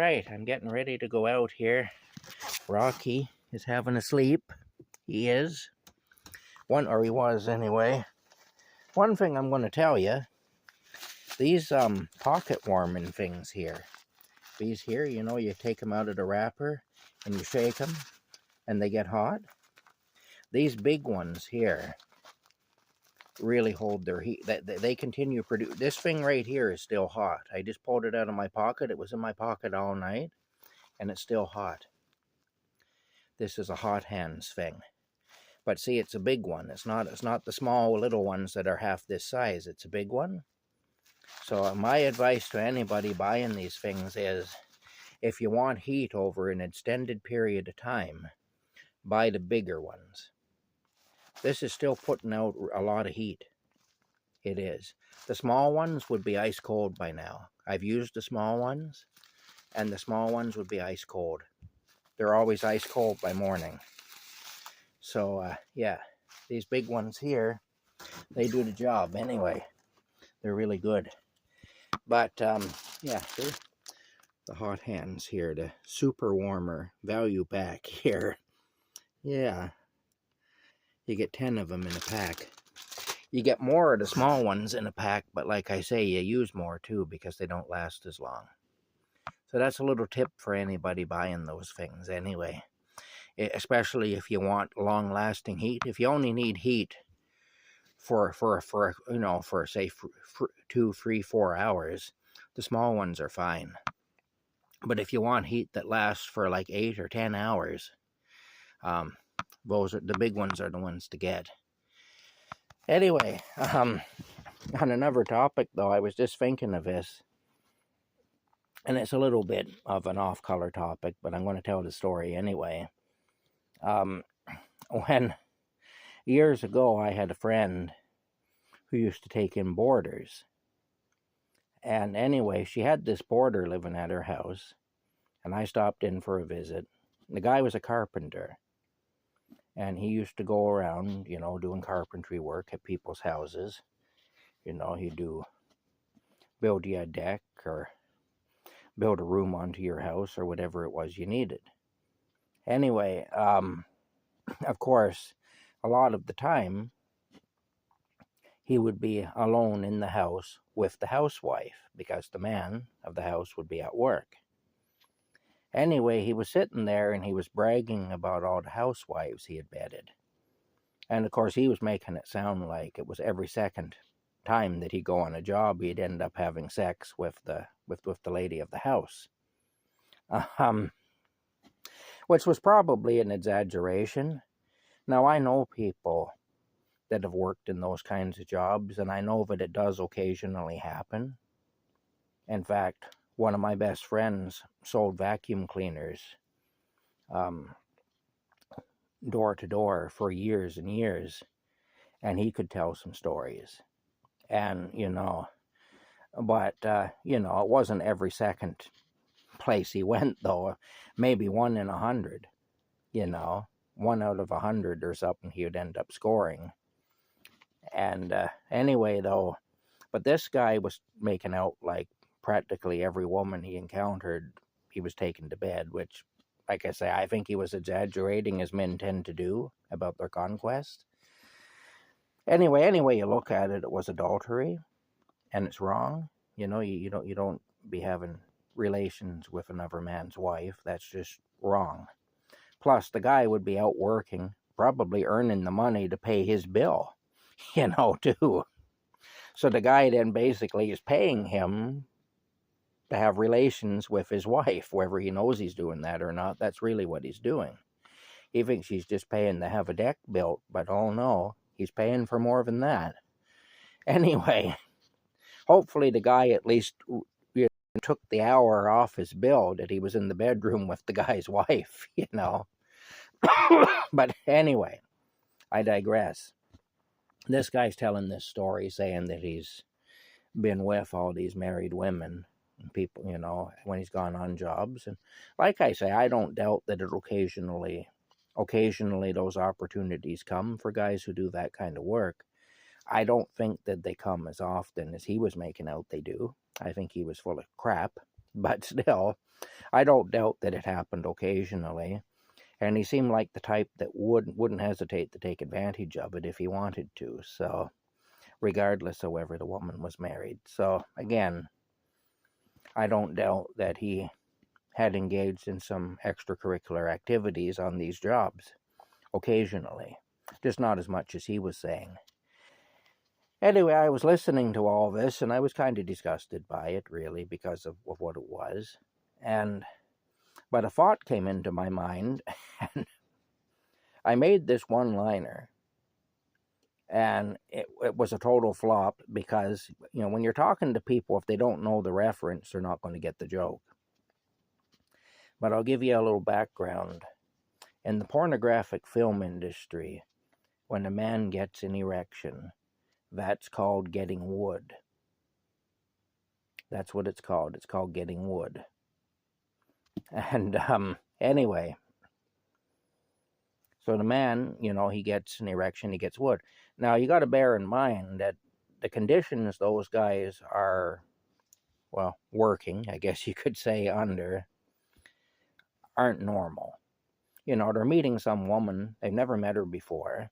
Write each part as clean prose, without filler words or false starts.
right, I'm getting ready to go out here. Rocky is having a sleep. He is. Or he was anyway. One thing I'm going to tell you, these pocket warming things here. These here, you take them out of the wrapper and you shake them and they get hot. These big ones here really hold their heat. They continue to produce. This thing right here is still hot. I just pulled it out of my pocket. It was in my pocket all night and it's still hot. This is a hot hands thing. But see, it's a big one. It's not the small little ones that are half this size. It's a big one. So my advice to anybody buying these things is, if you want heat over an extended period of time, buy the bigger ones. This is still putting out a lot of heat. It is. The small ones would be ice cold by now. I've used the small ones, and the small ones would be ice cold. They're always ice cold by morning. So, yeah, these big ones here, they do the job anyway. They're really good. But, yeah, see? The hot hands here, the super warmer value pack here. Yeah. You get 10 of them in a pack. You get more of the small ones in a pack, but like I say, you use more too because they don't last as long. So that's a little tip for anybody buying those things anyway. Especially if you want long-lasting heat. If you only need heat for say 2, 3, 4 hours, the small ones are fine. But if you want heat that lasts for like 8 or 10 hours, the big ones are the ones to get. Anyway, on another topic though, I was just thinking of this, and it's a little bit of an off-color topic, but I'm going to tell the story anyway. When years ago I had a friend who used to take in boarders, and anyway, she had this boarder living at her house, and I stopped in for a visit. The guy was a carpenter, and he used to go around, doing carpentry work at people's houses. He'd build you a deck or build a room onto your house or whatever it was you needed. Anyway, of course, a lot of the time, he would be alone in the house with the housewife because the man of the house would be at work. Anyway, he was sitting there and he was bragging about all the housewives he had bedded. And of course, he was making it sound like it was every second time that he'd go on a job, he'd end up having sex with the lady of the house. Which was probably an exaggeration. Now, I know people that have worked in those kinds of jobs, and I know that it does occasionally happen. In fact, one of my best friends sold vacuum cleaners door to door for years and years, and he could tell some stories. And, but, it wasn't every second place he went, though. Maybe 1 in 100, 1 out of 100 or something he would end up scoring. And anyway, though, but this guy was making out like practically every woman he encountered, he was taken to bed, which, like I say, I think he was exaggerating, as men tend to do, about their conquest. Anyway, you look at it, it was adultery, and it's wrong. You don't be having relations with another man's wife. That's just wrong. Plus, the guy would be out working, probably earning the money to pay his bill, too. So the guy then basically is paying him to have relations with his wife, whether he knows he's doing that or not. That's really what he's doing. He thinks he's just paying to have a deck built, but oh no, he's paying for more than that. Anyway, hopefully the guy at least took the hour off his bill that he was in the bedroom with the guy's wife, But anyway, I digress. This guy's telling this story saying that he's been with all these married women and people, when he's gone on jobs. And like I say, I don't doubt that it occasionally those opportunities come for guys who do that kind of work. I don't think that they come as often as he was making out they do. I think he was full of crap, but still, I don't doubt that it happened occasionally, and he seemed like the type that wouldn't hesitate to take advantage of it if he wanted to. So, regardless of whether the woman was married. So, again, I don't doubt that he had engaged in some extracurricular activities on these jobs occasionally, just not as much as he was saying. Anyway, I was listening to all this, and I was kind of disgusted by it, really, because of what it was. But a thought came into my mind, and I made this one-liner, and it was a total flop because, when you're talking to people, if they don't know the reference, they're not going to get the joke. But I'll give you a little background. In the pornographic film industry, when a man gets an erection, that's called getting wood. That's what it's called. It's called getting wood. And anyway, so the man, he gets an erection, he gets wood. Now, you got to bear in mind that the conditions those guys are, working, I guess you could say, under, aren't normal. They're meeting some woman, they've never met her before.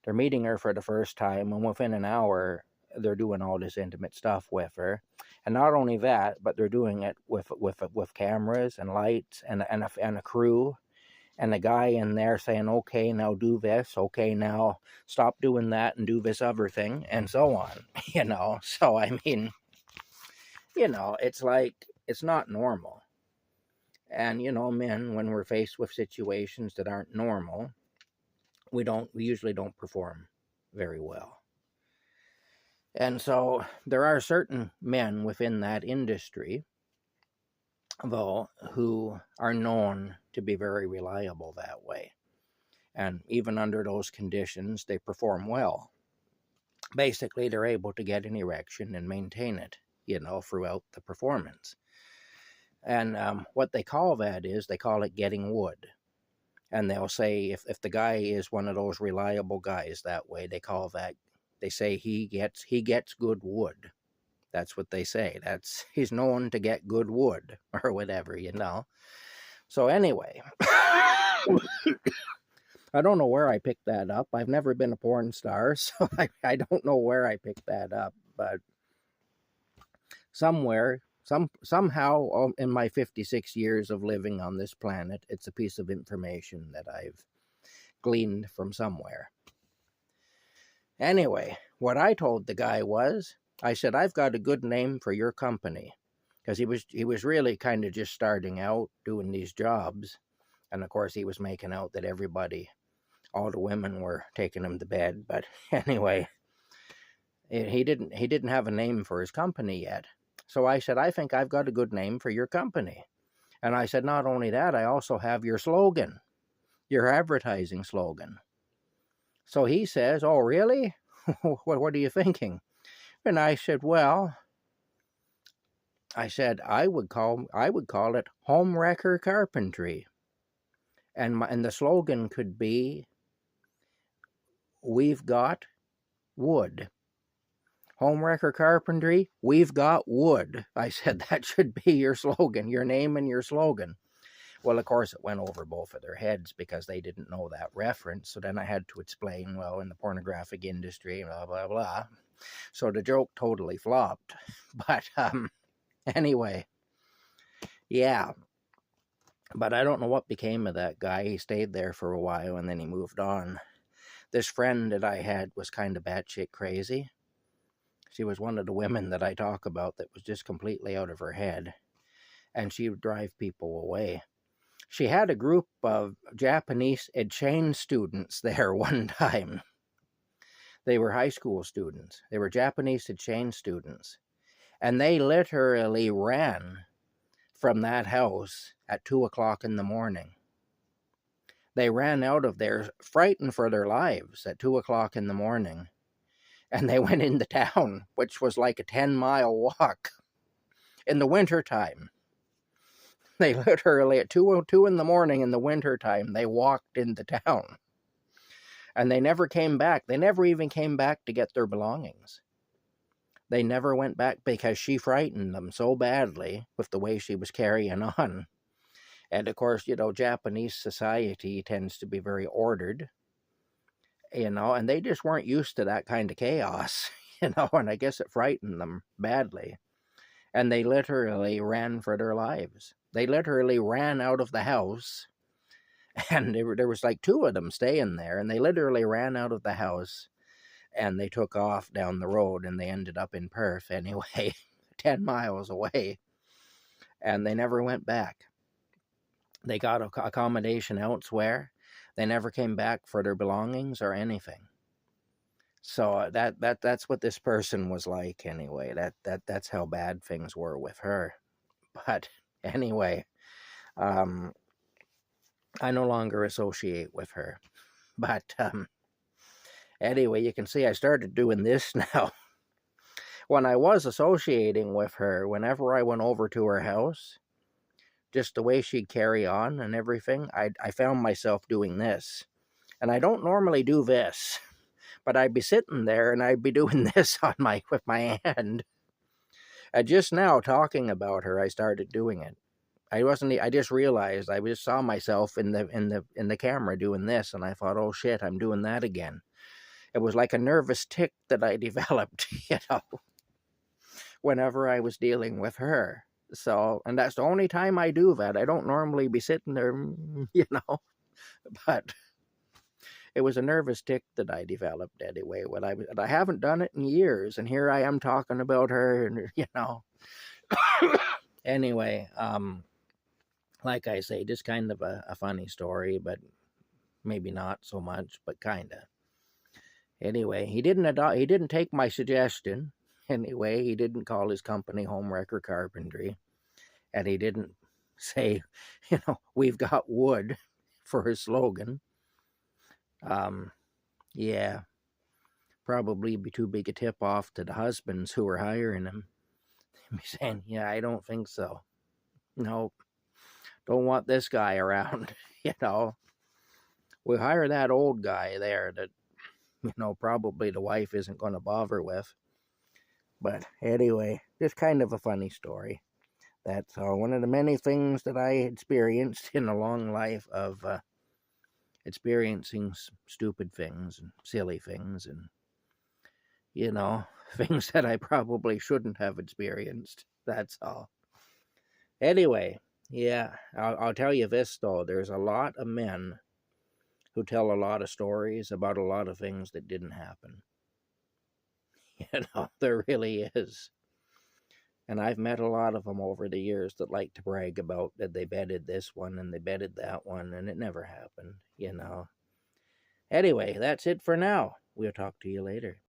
They're meeting her for the first time, and within an hour, they're doing all this intimate stuff with her. And not only that, but they're doing it with cameras and lights and a crew, and the guy in there saying, okay, now do this, okay, now stop doing that and do this other thing, and so on. So I mean, it's like, it's not normal. And men, when we're faced with situations that aren't normal, we usually don't perform very well. And so there are certain men within that industry, though, who are known to be very reliable that way. And even under those conditions, they perform well. Basically, they're able to get an erection and maintain it, throughout the performance. And what they call that is, they call it getting wood. And they'll say, if the guy is one of those reliable guys that way, they say he gets good wood. That's what they say. He's known to get good wood or whatever, So anyway, I don't know where I picked that up. I've never been a porn star, so I don't know where I picked that up. But somehow in my 56 years of living on this planet, it's a piece of information that I've gleaned from somewhere. Anyway, what I told the guy was, I said, I've got a good name for your company. Because he was really kind of just starting out doing these jobs. And of course, he was making out that all the women were taking him to bed. But anyway, he didn't have a name for his company yet. So I said, I think I've got a good name for your company. And I said, not only that, I also have your slogan, your advertising slogan. So he says, oh, really? What are you thinking? And I said, I would call it Home Wrecker Carpentry. And the slogan could be, we've got wood. Home Wrecker Carpentry, we've got wood. I said, that should be your slogan, your name and your slogan. Well, of course, it went over both of their heads because they didn't know that reference. So then I had to explain, in the pornographic industry, blah, blah, blah. So the joke totally flopped. But anyway, yeah. But I don't know what became of that guy. He stayed there for a while and then he moved on. This friend that I had was kind of batshit crazy. She was one of the women that I talk about that was just completely out of her head. And she would drive people away. She had a group of Japanese exchange students there one time. They were high school students. They were Japanese exchange students. And they literally ran from that house at 2 o'clock in the morning. They ran out of there frightened for their lives at 2 o'clock in the morning. And they went into town, which was like a 10-mile walk in the wintertime. They literally, at 2 in the morning in the wintertime, they walked into town. And they never came back. They never even came back to get their belongings. They never went back because she frightened them so badly with the way she was carrying on. And of course, Japanese society tends to be very ordered, and they just weren't used to that kind of chaos, and I guess it frightened them badly. And they literally ran for their lives. They literally ran out of the house, and there was like two of them staying there, and they literally ran out of the house, and they took off down the road, and they ended up in Perth anyway, 10 miles away, and they never went back. They got accommodation elsewhere. They never came back for their belongings or anything. So that's what this person was like anyway. That's how bad things were with her. But anyway, I no longer associate with her. But anyway, you can see I started doing this now. When I was associating with her, whenever I went over to her house, just the way she'd carry on and everything, I found myself doing this. And I don't normally do this, but I'd be sitting there and I'd be doing this with my hand. And just now talking about her, I started doing it. I just realized, I just saw myself in the camera doing this, and I thought, oh shit, I'm doing that again. It was like a nervous tic that I developed, whenever I was dealing with her. So, and that's the only time I do that. I don't normally be sitting there, but it was a nervous tic that I developed anyway. I haven't done it in years, and here I am talking about her, and Anyway, like I say, just kind of a funny story, but maybe not so much, but kinda. Anyway, he didn't take my suggestion. Anyway, he didn't call his company Homewrecker Carpentry, and he didn't say, we've got wood for his slogan. Yeah, probably be too big a tip off to the husbands who were hiring him. Be saying, yeah, I don't think so. No, don't want this guy around. We hire that old guy there that, probably the wife isn't going to bother with. But anyway, just kind of a funny story. That's one of the many things that I experienced in a long life of experiencing stupid things and silly things and, things that I probably shouldn't have experienced. That's all. Anyway, yeah, I'll tell you this, though. There's a lot of men who tell a lot of stories about a lot of things that didn't happen. There really is. And I've met a lot of them over the years that like to brag about that they betted this one and they betted that one, and it never happened, Anyway, that's it for now. We'll talk to you later.